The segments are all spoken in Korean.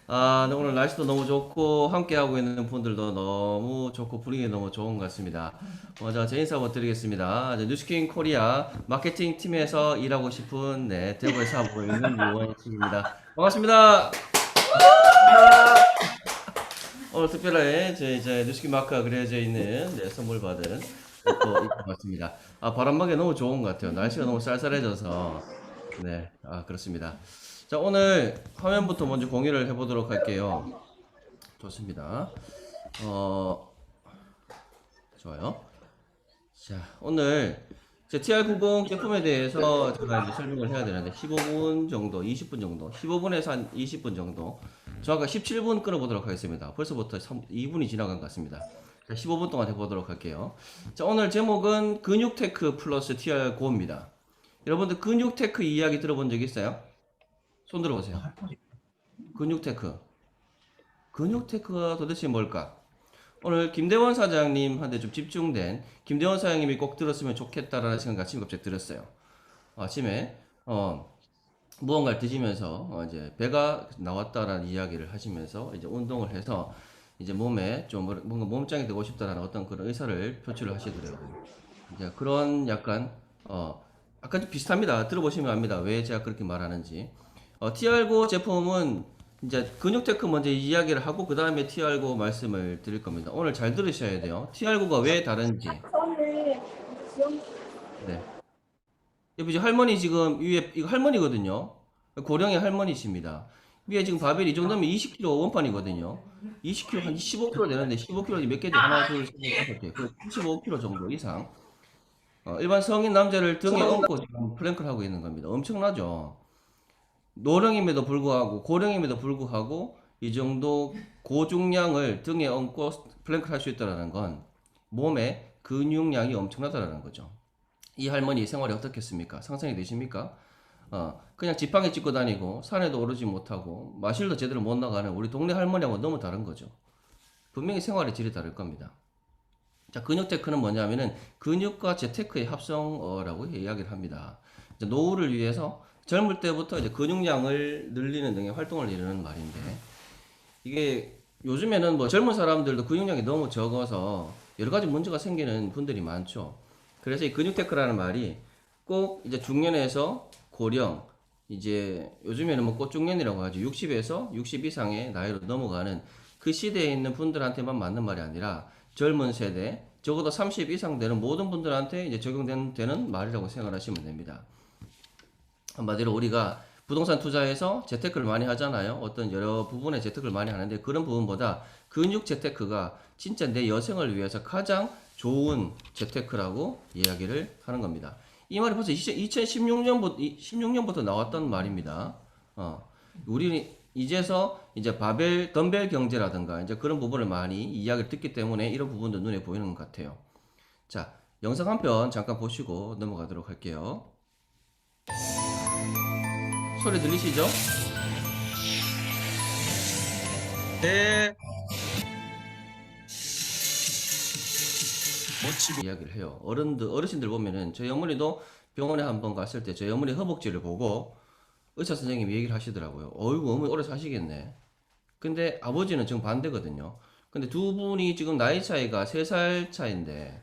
네, 오늘 날씨도 너무 좋고 함께하고 있는 분들도 너무 좋고 분위기 너무 좋은 것 같습니다. 먼저 제 인사 한번 드리겠습니다. 뉴스킹 코리아 마케팅 팀에서 일하고 싶은 대구에 사업하고 있는 유원식입니다. 반갑습니다. 오늘 특별하게 제 뉴스킹 마크가 그려져 있는 선물 받은 옷도 입고 왔습니다. 바람막이 너무 좋은 것 같아요. 날씨가 너무 쌀쌀해져서 그렇습니다. 자, 오늘 화면부터 먼저 공유를 해보도록 할게요. 좋습니다. 어, 좋아요. 자, 오늘 제 TR90 제품에 대해서 제가 이제 설명을 해야 되는데 15분 정도, 20분 정도, 15분에서 한 20분 정도, 정확하게 17분 끌어보도록 하겠습니다. 벌써부터 2분이 지나간 것 같습니다. 자, 15분 동안 해보도록 할게요. 자, 오늘 제목은 근육테크 플러스 TR9입니다. 여러분들 근육테크 이야기 들어본 적 있어요? 손 들어보세요. 근육테크. 근육테크가 도대체 뭘까? 오늘 김대원 사장님한테 좀 집중된 김대원 사장님이 꼭 들었으면 좋겠다라는 생각이 아침에 갑자기 들었어요. 아침에 무언가를 드시면서 이제 배가 나왔다라는 이야기를 하시면서 이제 운동을 해서 이제 몸에 좀 뭔가 몸짱이 되고 싶다라는 어떤 그런 의사를 표출을 하시더라고요. 이제 그런 약간 약간 좀 비슷합니다. 들어보시면 압니다. 왜 제가 그렇게 말하는지. TR9 제품은 이제 근육테크 먼저 이야기를 하고 그 다음에 TR9 말씀을 드릴 겁니다. 오늘 잘 들으셔야 돼요. TR9가 왜 다른지. 네. 여기 할머니 지금 위에 이거 할머니거든요. 고령의 할머니십니다. 위에 지금 바벨 이 정도면 20kg 원판이거든요. 20kg 한 15kg 되는데 15kg 몇 개죠? 하나, 둘, 셋, 넷, 다섯 개. 그 75kg 정도 이상. 일반 성인 남자를 등에 업고 지금 플랭크를 하고 있는 겁니다. 엄청나죠? 노령임에도 불구하고 고령임에도 불구하고 이 정도 고중량을 등에 얹고 플랭크를 할 수 있다는 건 몸에 근육량이 엄청나다는 거죠. 이 할머니 생활이 어떻겠습니까? 상상이 되십니까? 그냥 지팡이 짚고 다니고 산에도 오르지 못하고 마실도 제대로 못 나가는 우리 동네 할머니하고 너무 다른 거죠. 분명히 생활의 질이 다를 겁니다. 자, 근육 테크는 뭐냐면은 근육과 재테크의 합성어라고 이야기를 합니다. 이제 노후를 위해서 젊을 때부터 이제 근육량을 늘리는 등의 활동을 이루는 말인데 이게 요즘에는 뭐 젊은 사람들도 근육량이 너무 적어서 여러 가지 문제가 생기는 분들이 많죠. 그래서 이 근육 테크라는 말이 꼭 이제 중년에서 고령, 이제 요즘에는 뭐 꽃중년이라고 하죠. 60에서 60 이상의 나이로 넘어가는 그 시대에 있는 분들한테만 맞는 말이 아니라 젊은 세대, 적어도 30 이상 되는 모든 분들한테 이제 적용되는 말이라고 생각하시면 됩니다. 한마디로 우리가 부동산 투자에서 재테크를 많이 하잖아요. 어떤 여러 부분에 재테크를 많이 하는데 그런 부분보다 근육 재테크가 진짜 내 여생을 위해서 가장 좋은 재테크라고 이야기를 하는 겁니다. 이 말이 벌써 2016년부터 나왔던 말입니다. 우리는 이제서 이제 바벨, 덤벨 경제라든가 이제 그런 부분을 많이 이야기를 듣기 때문에 이런 부분도 눈에 보이는 것 같아요. 자, 영상 한 편 잠깐 보시고 넘어가도록 할게요. 소리 들리시죠? 네. 이야기를 해요. 어르신들 보면은 저희 어머니도 병원에 한번 갔을 때 저희 어머니 허벅지를 보고 의사 선생님이 얘기를 하시더라고요. 어이구, 어머니 오래 사시겠네. 근데 아버지는 지금 반대거든요. 근데 두 분이 지금 나이 차이가 3살 차인데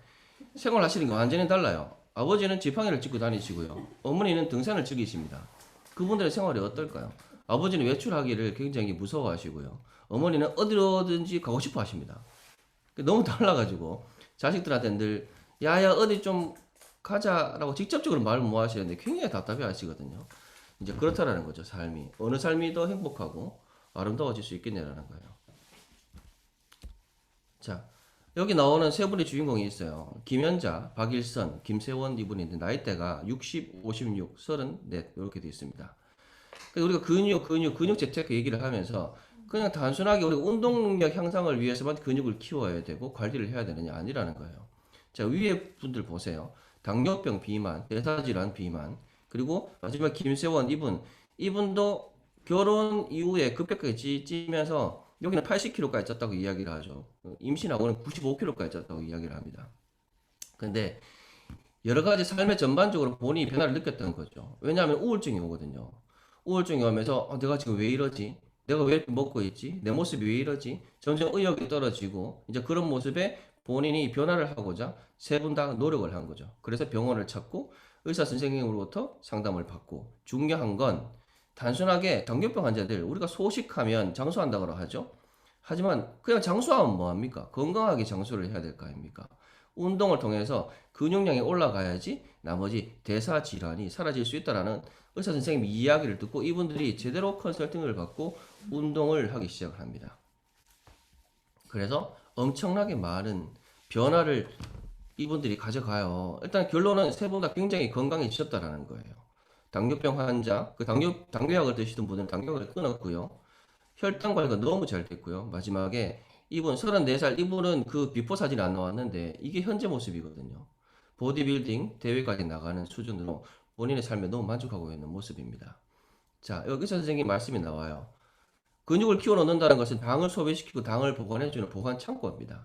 생활하시는 게 완전히 달라요. 아버지는 지팡이를 짚고 다니시고요. 어머니는 등산을 즐기십니다. 그분들의 생활이 어떨까요? 아버지는 외출하기를 굉장히 무서워하시고요. 어머니는 어디로든지 가고 싶어 하십니다. 너무 달라가지고 자식들한테 늘 야야 어디 좀 가자라고 직접적으로 말을 못 하시는데 굉장히 답답해 하시거든요. 이제 그렇다라는 거죠, 삶이. 어느 삶이 더 행복하고 아름다워질 수 있겠냐라는 거예요. 자, 여기 나오는 세 분의 주인공이 있어요. 김연자, 박일선, 김세원 이분인데 나이대가 60, 56, 34 이렇게 되어 있습니다. 우리가 근육 재테크 얘기를 하면서 그냥 단순하게 우리가 운동 능력 향상을 위해서만 근육을 키워야 되고 관리를 해야 되느냐 아니라는 거예요. 자, 위에 분들 보세요. 당뇨병 비만, 대사질환 비만, 그리고 마지막 김세원 이분도 결혼 이후에 급격하게 찌면서 여기는 80kg까지 쪘다고 이야기를 하죠. 임신하고는 95kg까지 쪘다고 이야기를 합니다. 근데 여러 가지 삶의 전반적으로 본인이 변화를 느꼈던 거죠. 왜냐하면 우울증이 오거든요. 우울증이 오면서 내가 지금 왜 이러지? 내가 왜 이렇게 먹고 있지? 내 모습이 왜 이러지? 점점 의욕이 떨어지고 이제 그런 모습에 본인이 변화를 하고자 세 분 다 노력을 한 거죠. 그래서 병원을 찾고 의사 선생님으로부터 상담을 받고 중요한 건 단순하게 당뇨병 환자들 우리가 소식하면 장수한다고 하죠. 하지만 그냥 장수하면 뭐합니까? 건강하게 장수를 해야 될 거 아닙니까? 운동을 통해서 근육량이 올라가야지 나머지 대사 질환이 사라질 수 있다라는 의사 선생님 이야기를 듣고 이분들이 제대로 컨설팅을 받고 운동을 하기 시작을 합니다. 그래서 엄청나게 많은 변화를 이분들이 가져가요. 일단 결론은 세 분 다 굉장히 건강해지셨다라는 거예요. 당뇨병 환자, 그 당뇨약을 드시던 분은 당뇨약을 끊었고요. 혈당 관리가 너무 잘 됐고요. 마지막에 이분 34살 이분은 그 비포 사진이 안 나왔는데 이게 현재 모습이거든요. 보디빌딩 대회까지 나가는 수준으로 본인의 삶에 너무 만족하고 있는 모습입니다. 자, 여기서 선생님 말씀이 나와요. 근육을 키워 넣는다는 것은 당을 소비시키고 당을 보관해주는 보관 창고입니다.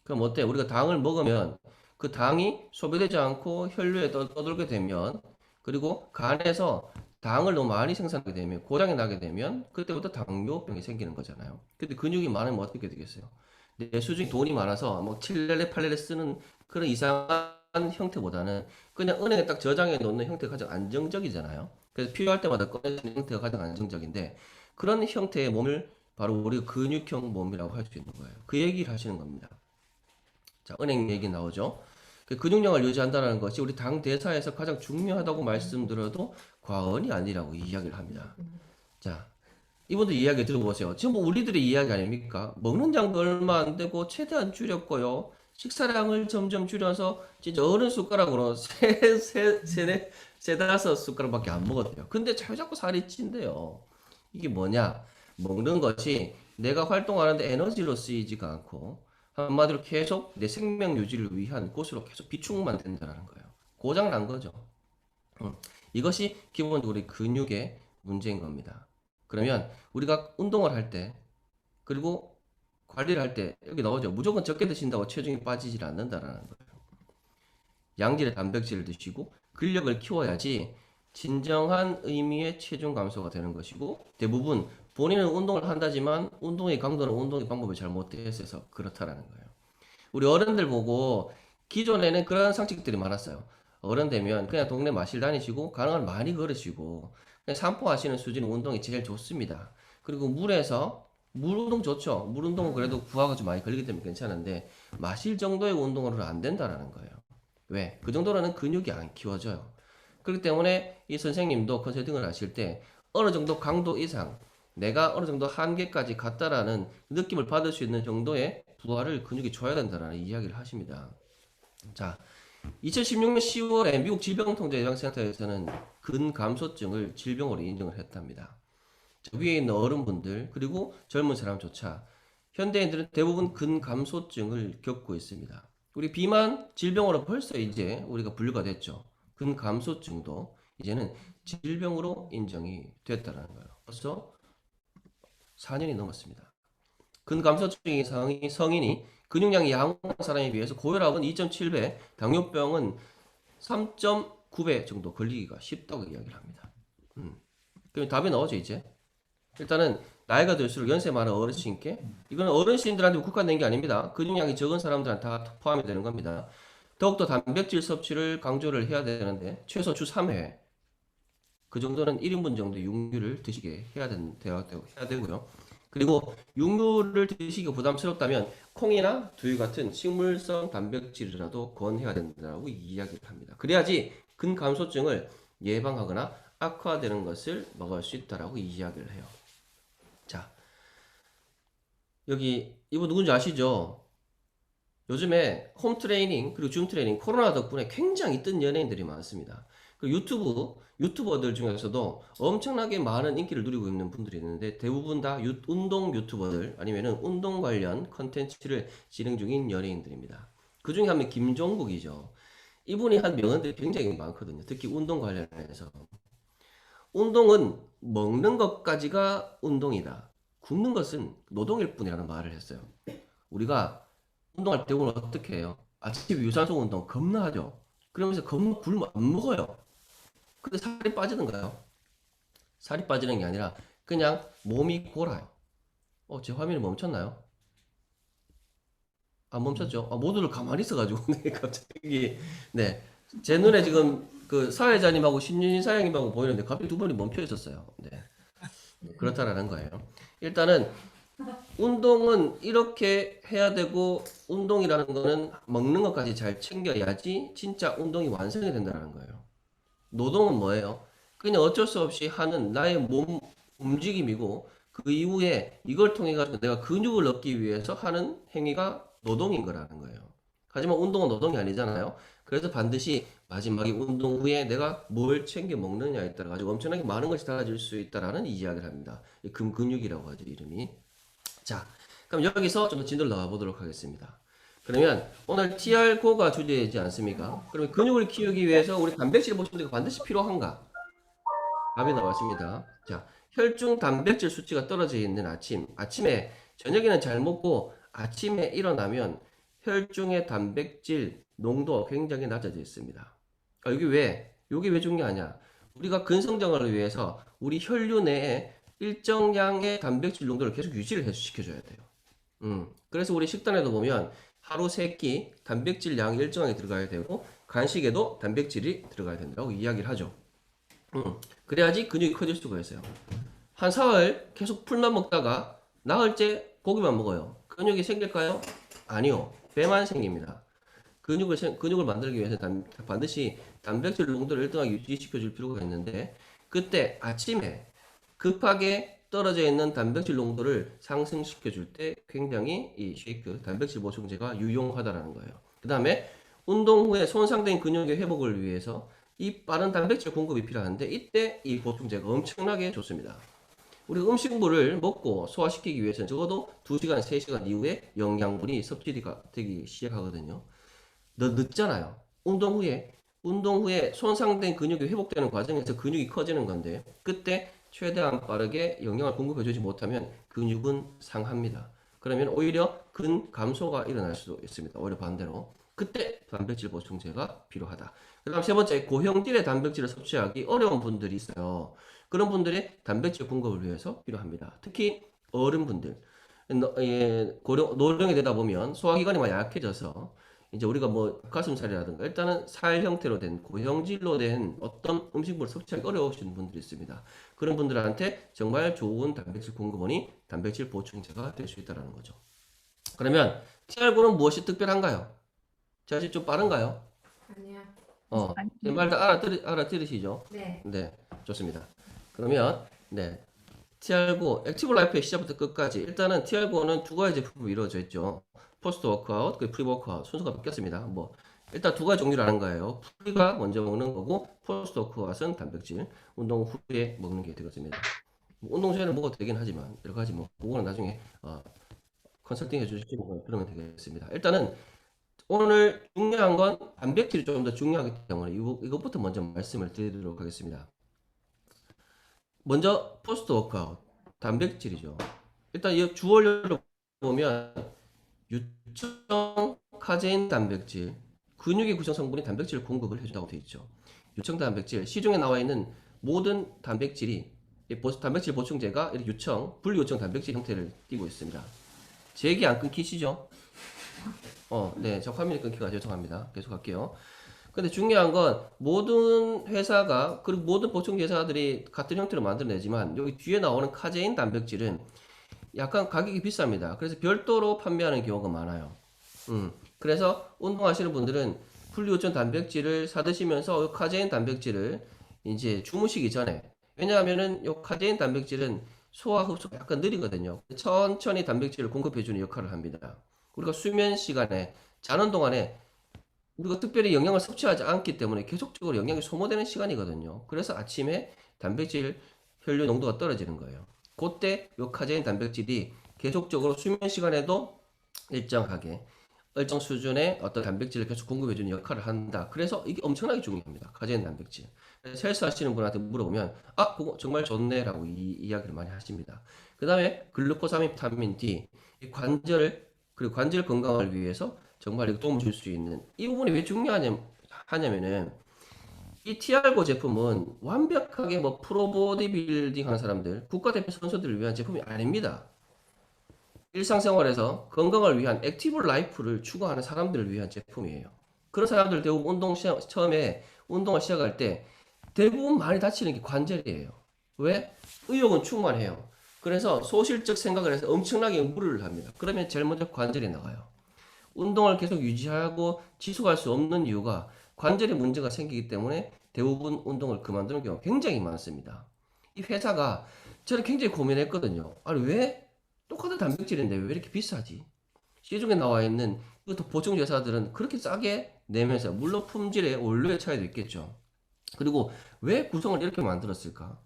그럼 어때? 우리가 당을 먹으면 그 당이 소비되지 않고 혈류에 떠돌게 되면 그리고 간에서 당을 너무 많이 생산하게 되면 고장이 나게 되면 그때부터 당뇨병이 생기는 거잖아요. 근데 근육이 많으면 어떻게 되겠어요? 내 수중에 돈이 많아서 뭐 7렐레 8렐레 쓰는 그런 이상한 형태보다는 그냥 은행에 딱 저장해 놓는 형태가 가장 안정적이잖아요. 그래서 필요할 때마다 꺼내는 형태가 가장 안정적인데 그런 형태의 몸을 바로 우리가 근육형 몸이라고 할 수 있는 거예요. 그 얘기를 하시는 겁니다. 자, 은행 얘기 나오죠. 그 근육량을 유지한다는 것이 우리 당 대사에서 가장 중요하다고 말씀드려도 과언이 아니라고 이야기를 합니다. 자, 이분들 이야기 들어보세요. 지금 뭐 우리들의 이야기 아닙니까? 먹는 양도 얼마 안 되고 최대한 줄였고요. 식사량을 점점 줄여서 진짜 어른 숟가락으로 세 다섯 숟가락밖에 안 먹었대요. 근데 자꾸 살이 찐대요. 이게 뭐냐? 먹는 것이 내가 활동하는데 에너지로 쓰이지가 않고 한마디로 계속 내 생명 유지를 위한 곳으로 계속 비축만 된다는 거예요. 고장 난 거죠. 이것이 기본적으로 우리 근육의 문제인 겁니다. 그러면 우리가 운동을 할 때, 그리고 관리를 할 때, 여기 나오죠. 무조건 적게 드신다고 체중이 빠지질 않는다라는 거예요. 양질의 단백질을 드시고 근력을 키워야지 진정한 의미의 체중 감소가 되는 것이고 대부분 본인은 운동을 한다지만 운동의 강도는 운동의 방법을 잘 못했어서 그렇다라는 거예요. 우리 어른들 보고 기존에는 그런 상식들이 많았어요. 어른 되면 그냥 동네 마실 다니시고 가능한 많이 걸으시고 그냥 산포하시는 수준의 운동이 제일 좋습니다. 그리고 물에서 물 운동 좋죠. 물 운동은 그래도 부하가 좀 많이 걸리기 때문에 괜찮은데 마실 정도의 운동으로는 안 된다라는 거예요. 왜? 그 정도로는 근육이 안 키워져요. 그렇기 때문에 이 선생님도 컨설팅을 하실 때 어느 정도 강도 이상 내가 어느 정도 한계까지 갔다라는 느낌을 받을 수 있는 정도의 부하를 근육이 줘야 된다라는 이야기를 하십니다. 자, 2016년 10월에 미국 질병통제예방센터에서는 근감소증을 질병으로 인정을 했답니다. 자, 위에 있는 어른분들 그리고 젊은 사람조차 현대인들은 대부분 근감소증을 겪고 있습니다. 우리 비만 질병으로 벌써 이제 우리가 분류가 됐죠. 근감소증도 이제는 질병으로 인정이 됐다는 거예요. 벌써 4년이 넘었습니다. 근감소증의 성인이 근육량이 양호한 사람에 비해서 고혈압은 2.7배, 당뇨병은 3.9배 정도 걸리기가 쉽다고 이야기를 합니다. 그럼 답이 나오죠, 이제? 일단은 나이가 들수록 연세 많은 어르신께 이건 어르신들한테 국한된 게 아닙니다. 근육량이 적은 사람들한테 다 포함이 되는 겁니다. 더욱더 단백질 섭취를 강조를 해야 되는데 최소 주 3회 그 정도는 1인분 정도 육류를 드시게 해야 되고요. 그리고 육류를 드시기가 부담스럽다면 콩이나 두유 같은 식물성 단백질이라도 권해야 된다고 이야기를 합니다. 그래야지 근감소증을 예방하거나 악화되는 것을 막을 수 있다라고 이야기를 해요. 자, 여기 이분 누군지 아시죠? 요즘에 홈 트레이닝 그리고 줌 트레이닝 코로나 덕분에 굉장히 뜬 연예인들이 많습니다. 그리고 유튜버들 중에서도 엄청나게 많은 인기를 누리고 있는 분들이 있는데 대부분 다 운동 유튜버들 아니면은 운동 관련 컨텐츠를 진행 중인 연예인들입니다. 그 중에 한 명 김종국이죠. 이분이 한 명언들이 굉장히 많거든요. 특히 운동 관련해서. 운동은 먹는 것까지가 운동이다. 굶는 것은 노동일 뿐이라는 말을 했어요. 우리가 운동할 때 오늘 어떻게 해요? 아침 유산소 운동 겁나 하죠. 그러면서 겁나 굶어 안 먹어요. 근데 살이 빠지는가요? 살이 빠지는 게 아니라 그냥 몸이 골아요. 제 화면이 멈췄나요? 안 멈췄죠? 모두들 가만히 있어가지고 네, 갑자기 네, 제 눈에 지금 그 사회자님하고 신윤희 사장님하고 보이는데 갑자기 두 분이 멈춰 있었어요. 네, 그렇다라는 거예요. 일단은 운동은 이렇게 해야 되고 운동이라는 거는 먹는 것까지 잘 챙겨야지 진짜 운동이 완성이 된다는 거예요. 노동은 뭐예요? 그냥 어쩔 수 없이 하는 나의 몸 움직임이고 그 이후에 이걸 통해 가지고 내가 근육을 얻기 위해서 하는 행위가 노동인 거라는 거예요. 하지만 운동은 노동이 아니잖아요. 그래서 반드시 마지막에 운동 후에 내가 뭘 챙겨 먹느냐에 따라 가지고 엄청나게 많은 것이 달라질 수 있다라는 이야기를 합니다. 이 금근육이라고 하죠, 이름이. 자, 그럼 여기서 좀 더 진도를 나와 보도록 하겠습니다. 그러면 오늘 TR5가 주제이지 않습니까? 그러면 근육을 키우기 위해서 우리 단백질 보충제가 반드시 필요한가? 답이 나왔습니다. 자, 혈중 단백질 수치가 떨어져 있는 아침에 저녁에는 잘 먹고 아침에 일어나면 혈중의 단백질 농도가 굉장히 낮아져 있습니다. 이게 왜 중요하냐? 우리가 근성장을 위해서 우리 혈류 내에 일정량의 단백질 농도를 계속 유지를 시켜줘야 돼요. 그래서 우리 식단에도 보면 하루 3끼 단백질 양이 일정하게 들어가야 되고 간식에도 단백질이 들어가야 된다고 이야기를 하죠. 그래야지 근육이 커질 수가 있어요. 한 사흘 계속 풀만 먹다가 나흘째 고기만 먹어요. 근육이 생길까요? 아니요. 배만 생깁니다. 근육을 만들기 위해서 반드시 단백질 농도를 일정하게 유지시켜 줄 필요가 있는데 그때 아침에 급하게 떨어져 있는 단백질 농도를 상승시켜 줄 때 굉장히 이 쉐이크 단백질 보충제가 유용하다라는 거예요. 그 다음에 운동 후에 손상된 근육의 회복을 위해서 이 빠른 단백질 공급이 필요한데 이때 이 보충제가 엄청나게 좋습니다. 우리가 음식물을 먹고 소화시키기 위해서는 적어도 2시간, 3시간 이후에 영양분이 섭취가 되기 시작하거든요. 늦잖아요. 운동 후에 손상된 근육이 회복되는 과정에서 근육이 커지는 건데 그때 최대한 빠르게 영양을 공급해주지 못하면 근육은 상합니다. 그러면 오히려 근 감소가 일어날 수도 있습니다. 오히려 반대로. 그때 단백질 보충제가 필요하다. 그 다음 세 번째, 고형질의 단백질을 섭취하기 어려운 분들이 있어요. 그런 분들의 단백질 공급을 위해서 필요합니다. 특히 어른분들. 노령이 되다 보면 소화기관이 많이 약해져서 이제 우리가 뭐 가슴살이라든가 일단은 살 형태로 된 고형질로 된 어떤 음식물을 섭취하기 어려우신 분들이 있습니다. 그런 분들한테 정말 좋은 단백질 공급원이 단백질 보충제가 될 수 있다는 거죠. 그러면 TR9는 무엇이 특별한가요? 자식 좀 빠른가요? 아니요. 제 말 다 알아들으시죠? 네. 네, 좋습니다. 그러면 네, TR9 액티브 라이프의 시작부터 끝까지 일단은 TR9는 두 가지 제품으로 이루어져 있죠. 포스트 워크아웃, 그리고 프리 워크아웃 순서가 바뀌었습니다. 뭐 일단 두 가지 종류를 하는 거예요. 프리가 먼저 먹는 거고 포스트 워크아웃은 단백질 운동 후에 먹는 게 되겠습니다. 운동 전에는 먹어도 되긴 하지만 여러 가지 뭐 그거는 나중에 컨설팅 해주시고 그러면 되겠습니다. 일단은 오늘 중요한 건 단백질이 좀 더 중요하기 때문에 이것부터 먼저 말씀을 드리도록 하겠습니다. 먼저 포스트 워크아웃 단백질이죠. 일단 이 주원료를 보면 유청 카제인 단백질 근육의 구성 성분이 단백질 공급을 해준다고 되어 있죠. 유청 단백질 시중에 나와 있는 모든 단백질이 단백질 보충제가 이렇게 분리유청 단백질 형태를 띠고 있습니다. 제 얘기 안 끊기시죠? 네, 저 화면이 끊기가 죄송합니다. 계속 할게요. 근데 중요한 건 모든 회사가 그리고 모든 보충제 회사들이 같은 형태로 만들어내지만 여기 뒤에 나오는 카제인 단백질은 약간 가격이 비쌉니다. 그래서 별도로 판매하는 경우가 많아요. 그래서 운동하시는 분들은 분리유청 단백질을 사드시면서 이 카제인 단백질을 이제 주무시기 전에 왜냐하면은 이 카제인 단백질은 소화 흡수가 약간 느리거든요. 천천히 단백질을 공급해주는 역할을 합니다. 우리가 수면 시간에 자는 동안에 우리가 특별히 영양을 섭취하지 않기 때문에 계속적으로 영양이 소모되는 시간이거든요. 그래서 아침에 단백질 혈류 농도가 떨어지는 거예요. 그때 요 카제인 단백질이 계속적으로 수면 시간에도 일정 수준의 어떤 단백질을 계속 공급해주는 역할을 한다. 그래서 이게 엄청나게 중요합니다. 카제인 단백질. 그래서 헬스 하시는 분한테 물어보면 그거 정말 좋네 라고 이야기를 많이 하십니다. 그 다음에 글루코사민 비타민 D 그리고 관절 건강을 위해서 정말 도움을 줄 수 있는 이 부분이 왜 중요하냐면은 이 티알고 제품은 완벽하게 뭐 프로 보디빌딩 하는 사람들, 국가대표 선수들을 위한 제품이 아닙니다. 일상생활에서 건강을 위한 액티브 라이프를 추구하는 사람들을 위한 제품이에요. 그런 사람들 대부분 처음에 운동을 시작할 때 대부분 많이 다치는 게 관절이에요. 왜? 의욕은 충만해요. 그래서 소실적 생각을 해서 엄청나게 무리를 합니다. 그러면 제일 먼저 관절이 나가요. 운동을 계속 유지하고 지속할 수 없는 이유가 관절에 문제가 생기기 때문에 대부분 운동을 그만두는 경우가 굉장히 많습니다. 이 회사가 저는 굉장히 고민했거든요. 아니 왜 똑같은 단백질인데 왜 이렇게 비싸지? 시중에 나와 있는 이것도 보충 제사들은 그렇게 싸게 내면서 물론 품질의 원료의 차이도 있겠죠. 그리고 왜 구성을 이렇게 만들었을까?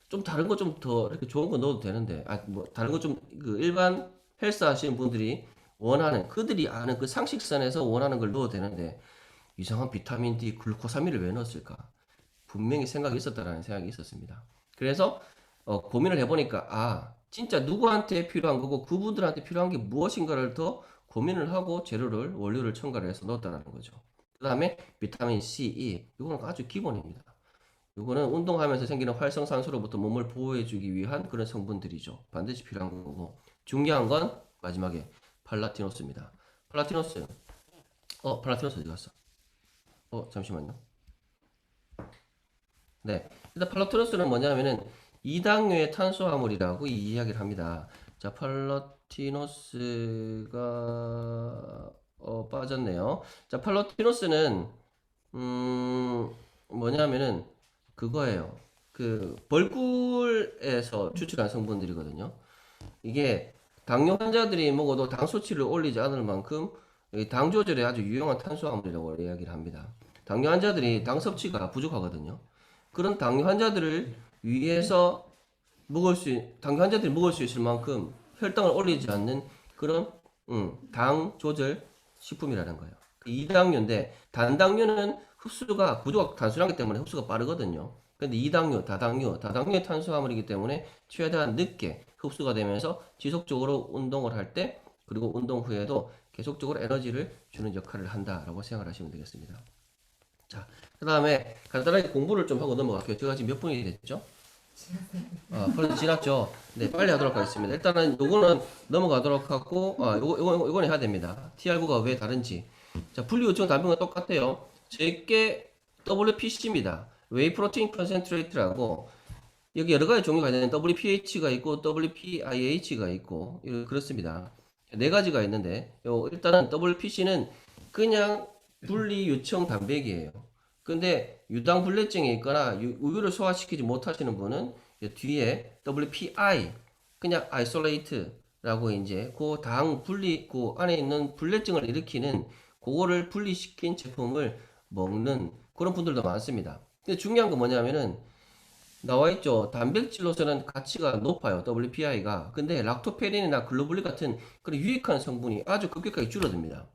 좀 다른 거 좀 더 이렇게 좋은 거 넣어도 되는데, 뭐 다른 거 좀 그 일반 헬스 하시는 분들이 원하는 그들이 아는 그 상식선에서 원하는 걸 넣어도 되는데 이상한 비타민 D, 글루코사민을 왜 넣었을까? 분명히 생각이 있었다라는 생각이 있었습니다. 그래서 고민을 해보니까 진짜 누구한테 필요한 거고 그분들한테 필요한 게 무엇인가를 더 고민을 하고 재료를 원료를 첨가를 해서 넣었다는 거죠. 그 다음에 비타민 C, E 이거는 아주 기본입니다. 이거는 운동하면서 생기는 활성산소로부터 몸을 보호해주기 위한 그런 성분들이죠. 반드시 필요한 거고 중요한 건 마지막에 팔라티노스입니다. 팔라티노스 팔라티노스 어디 갔어? 잠시만요. 네. 일단 팔라티노스는 뭐냐면은 이당류의 탄수화물이라고 이야기를 합니다. 자, 팔라티노스가 빠졌네요. 자, 팔라티노스는 뭐냐면은 그거예요. 그 벌꿀에서 추출한 성분들이거든요. 이게 당뇨 환자들이 먹어도 당 수치를 올리지 않을 만큼 당 조절에 아주 유용한 탄수화물이라고 이야기를 합니다. 당뇨 환자들이 당 섭취가 부족하거든요. 그런 당뇨 환자들을 위해서 당뇨 환자들이 먹을 수 있을 만큼 혈당을 올리지 않는 그런 당 조절 식품이라는 거예요. 이당류인데 단당류는 흡수가 구조가 단순하기 때문에 흡수가 빠르거든요. 근데 이당류, 다당류의 탄수화물이기 때문에 최대한 늦게 흡수가 되면서 지속적으로 운동을 할 때 그리고 운동 후에도 계속적으로 에너지를 주는 역할을 한다라고 생각을 하시면 되겠습니다. 자, 그 다음에 간단하게 공부를 좀 하고 넘어갈게요. 제가 지금 몇 분이 됐죠? 벌써 지났죠? 네, 빨리 하도록 하겠습니다. 일단은 요거는 넘어가도록 하고, 요거는 해야 됩니다. TR9가 왜 다른지. 자, 분리 요청 단백은 똑같아요. 제게 WPC입니다. 웨이 프로틴 컨센트레이트라고, 여기 여러 가지 종류가 있는데, WPH가 있고, WPIH가 있고, 그렇습니다. 네 가지가 있는데, 일단은 WPC는 그냥 분리 요청 단백이에요. 근데 유당불내증이 있거나 우유를 소화시키지 못하시는 분은 뒤에 WPI 그냥 isolate라고 이제 그 당 분리 그 안에 있는 불내증을 일으키는 그거를 분리시킨 제품을 먹는 그런 분들도 많습니다. 근데 중요한 건 뭐냐면은 나와 있죠. 단백질로서는 가치가 높아요. WPI가. 근데 락토페린이나 글로불린 같은 그런 유익한 성분이 아주 급격하게 줄어듭니다.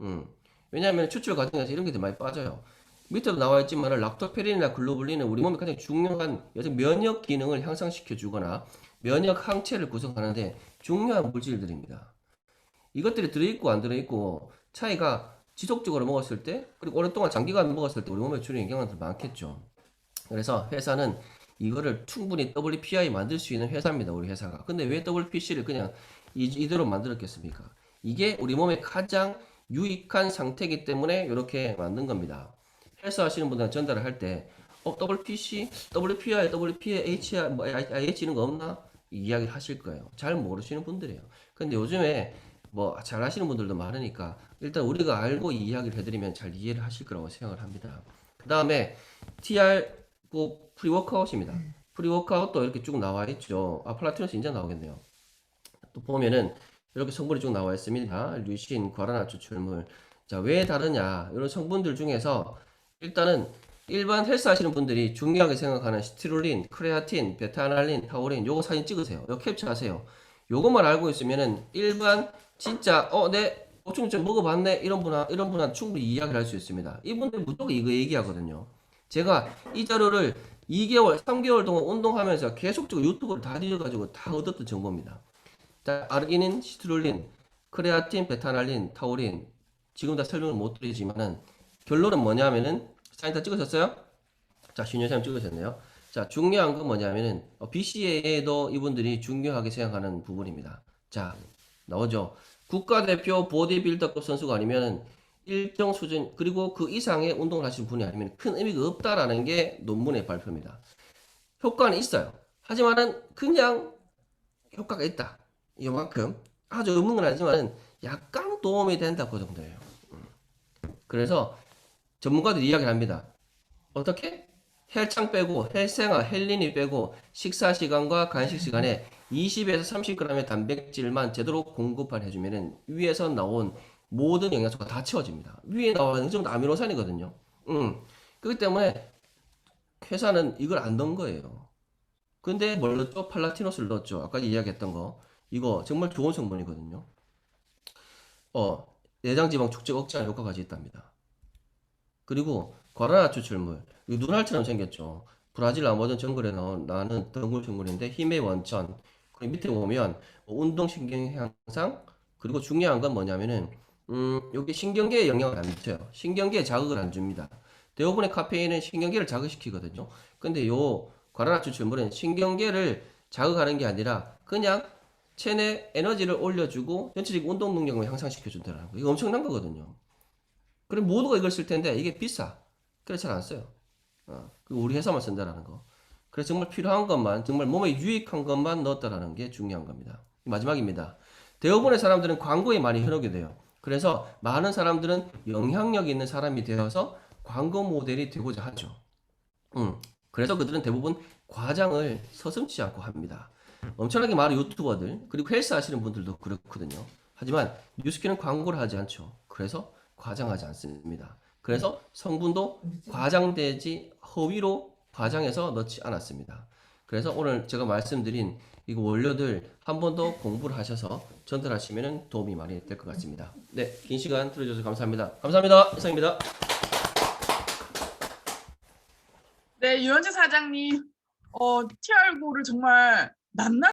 음. 왜냐하면 추출 과정에서 이런 게 많이 빠져요. 밑에도 나와 있지만 락토페린이나 글로불린은 우리 몸에 가장 중요한 면역 기능을 향상시켜 주거나 면역 항체를 구성하는데 중요한 물질들입니다. 이것들이 들어있고 안 들어있고 차이가 지속적으로 먹었을 때 그리고 오랫동안 장기간 먹었을 때 우리 몸에 주는 영향은 많겠죠. 그래서 회사는 이거를 충분히 WPI 만들 수 있는 회사입니다. 우리 회사가. 근데 왜 WPC를 그냥 이대로 만들었겠습니까? 이게 우리 몸에 가장 유익한 상태이기 때문에 이렇게 만든 겁니다. 헬스 하시는 분들은 전달을 할 때, WPC, WPI, WPH, 뭐, IH 이런 거 없나? 이야기 하실 거예요. 잘 모르시는 분들이에요. 근데 요즘에 뭐 잘 하시는 분들도 많으니까 일단 우리가 알고 이 이야기를 해드리면 잘 이해를 하실 거라고 생각을 합니다. 그 다음에 TR 꼭 프리워크아웃입니다. 프리워크아웃도 이렇게 쭉 나와 있죠. 플라티너스 인자 나오겠네요. 또 보면은 이렇게 성분이 쭉 나와 있습니다. 류신, 과라나 추출물. 자, 왜 다르냐? 이런 성분들 중에서 일단은 일반 헬스 하시는 분들이 중요하게 생각하는 스티롤린, 크레아틴, 베타알랄린, 타우린 요거 사진 찍으세요. 요거 캡처하세요. 요것만 알고 있으면은 일반 진짜 내 보충제 먹어봤네 이런 분한 충분히 이야기를 할 수 있습니다. 이분들 무조건 이거 얘기하거든요. 제가 이 자료를 2개월, 3개월 동안 운동하면서 계속적으로 유튜브를 다 뒤져가지고 다 얻었던 정보입니다. 자, 아르기닌, 시트룰린, 크레아틴, 베타알랄린, 타우린 지금 다 설명을 못 드리지만은 결론은 뭐냐면은 사진 다 찍으셨어요? 자, 신유사님 찍으셨네요. 자, 중요한 건 뭐냐면은 BCA에도 이분들이 중요하게 생각하는 부분입니다. 자, 나오죠. 국가대표 보디빌더급 선수가 아니면 일정 수준 그리고 그 이상의 운동을 하시는 분이 아니면 큰 의미가 없다라는 게 논문의 발표입니다. 효과는 있어요. 하지만은 그냥 효과가 있다. 이만큼 아주 없는 건 아니지만 약간 도움이 된다 그 정도예요. 그래서 전문가들이 이야기를 합니다. 어떻게? 헬창 빼고 헬생화, 헬린이 빼고 식사 시간과 간식 시간에 20에서 30g의 단백질만 제대로 공급을 해주면은 위에서 나온 모든 영양소가 다 채워집니다. 위에 나오는 정도 아미노산이거든요. 그렇기 때문에 회사는 이걸 안 넣은 거예요. 근데 뭘 넣었죠? 팔라티노스를 넣었죠. 아까 이야기했던 거. 이거 정말 좋은 성분이거든요. 내장지방 축적 억제하는 효과까지 있답니다. 그리고 과라나 추출물. 이 눈알처럼 생겼죠. 브라질 아마존 정글에 나는 덩굴 생물인데 힘의 원천. 그 밑에 보면 운동신경 향상. 그리고 중요한 건 뭐냐면은 여기 신경계에 영향을 안 미쳐요. 신경계에 자극을 안 줍니다. 대부분의 카페인은 신경계를 자극시키거든요. 근데 요 과라나 추출물은 신경계를 자극하는 게 아니라 그냥 체내 에너지를 올려주고 전체적인 운동 능력을 향상시켜 준다는 거. 이거 엄청난 거거든요. 그럼 모두가 이걸 쓸 텐데 이게 비싸. 그래서 잘 안 써요. 그리고 우리 회사만 쓴다라는 거. 그래서 정말 필요한 것만, 정말 몸에 유익한 것만 넣었다라는 게 중요한 겁니다. 마지막입니다. 대부분의 사람들은 광고에 많이 현혹이 돼요. 그래서 많은 사람들은 영향력 있는 사람이 되어서 광고 모델이 되고자 하죠. 그래서 그들은 대부분 과장을 서슴지 않고 합니다. 엄청나게 많은 유튜버들, 그리고 헬스 하시는 분들도 그렇거든요. 하지만 뉴스키는 광고를 하지 않죠. 그래서 과장하지 않습니다. 그래서 성분도 과장되지 허위로 과장해서 넣지 않았습니다. 그래서 오늘 제가 말씀드린 이거 원료들 한 번 더 공부를 하셔서 전달하시면 도움이 많이 될 것 같습니다. 네, 긴 시간 들어주셔서 감사합니다. 감사합니다. 이상입니다. 네, 유현재 사장님, TR9를 정말 낱낱이